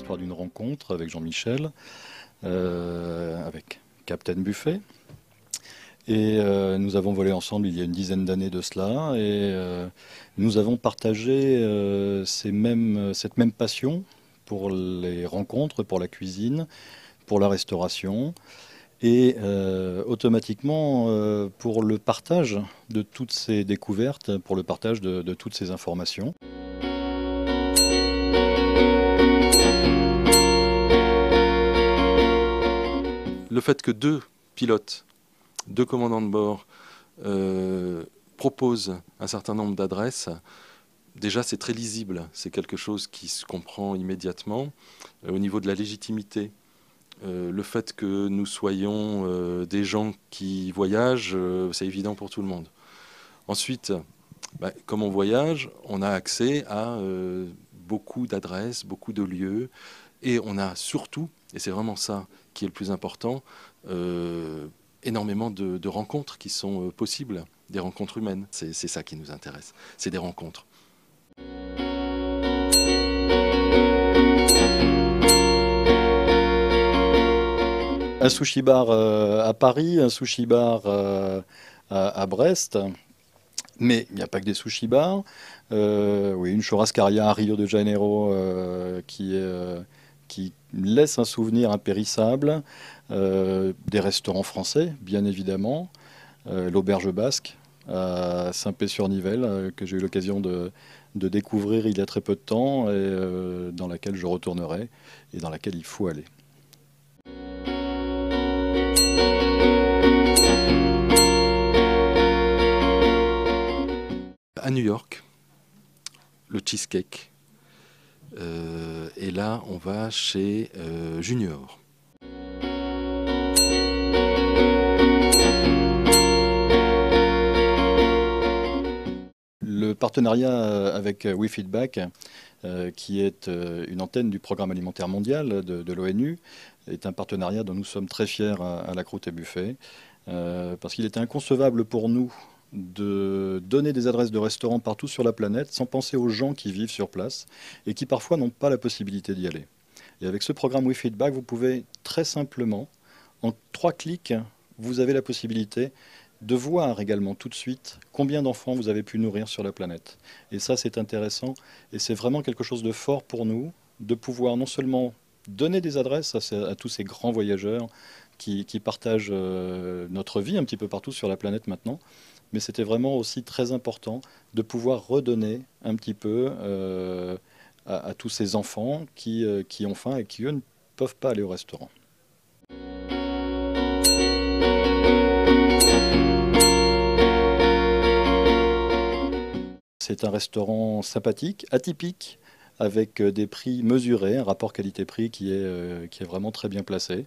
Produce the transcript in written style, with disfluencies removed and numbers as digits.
l'histoire d'une rencontre avec Jean-Michel, avec Captain Buffet. Et nous avons volé ensemble il y a une dizaine d'années de cela. Et nous avons partagé cette même passion pour les rencontres, pour la cuisine, pour la restauration. Et automatiquement, pour le partage de toutes ces découvertes, pour le partage de toutes ces informations. Le fait que deux pilotes, deux commandants de bord proposent un certain nombre d'adresses, déjà c'est très lisible, c'est quelque chose qui se comprend immédiatement. Au niveau de la légitimité, le fait que nous soyons des gens qui voyagent, c'est évident pour tout le monde. Ensuite, comme on voyage, on a accès à beaucoup d'adresses, beaucoup de lieux, et on a surtout, et c'est vraiment ça qui est le plus important, énormément de rencontres qui sont possibles, des rencontres humaines. C'est ça qui nous intéresse, c'est des rencontres. Un sushi bar à Paris, un sushi bar à Brest. Mais il n'y a pas que des sushi bars. Oui, une churrascaria à Rio de Janeiro qui laisse un souvenir impérissable. Des restaurants français, bien évidemment. L'Auberge Basque à Saint-Pé-sur-Nivelle, que j'ai eu l'occasion de découvrir il y a très peu de temps et dans laquelle je retournerai et dans laquelle il faut aller. À New York, le cheesecake. Et là, on va chez Junior. Le partenariat avec WeFeedback, qui est une antenne du Programme alimentaire mondial de l'ONU, est un partenariat dont nous sommes très fiers à la Croûte et Buffet, parce qu'il était inconcevable pour nous de donner des adresses de restaurants partout sur la planète sans penser aux gens qui vivent sur place et qui parfois n'ont pas la possibilité d'y aller. Et avec ce programme WeFeedback, vous pouvez très simplement, en 3 clics, vous avez la possibilité de voir également tout de suite combien d'enfants vous avez pu nourrir sur la planète. Et ça, c'est intéressant et c'est vraiment quelque chose de fort pour nous de pouvoir non seulement donner des adresses à tous ces grands voyageurs qui partagent notre vie un petit peu partout sur la planète maintenant, mais c'était vraiment aussi très important de pouvoir redonner un petit peu à tous ces enfants qui ont faim et qui, eux, ne peuvent pas aller au restaurant. C'est un restaurant sympathique, atypique, avec des prix mesurés, un rapport qualité-prix qui est vraiment très bien placé.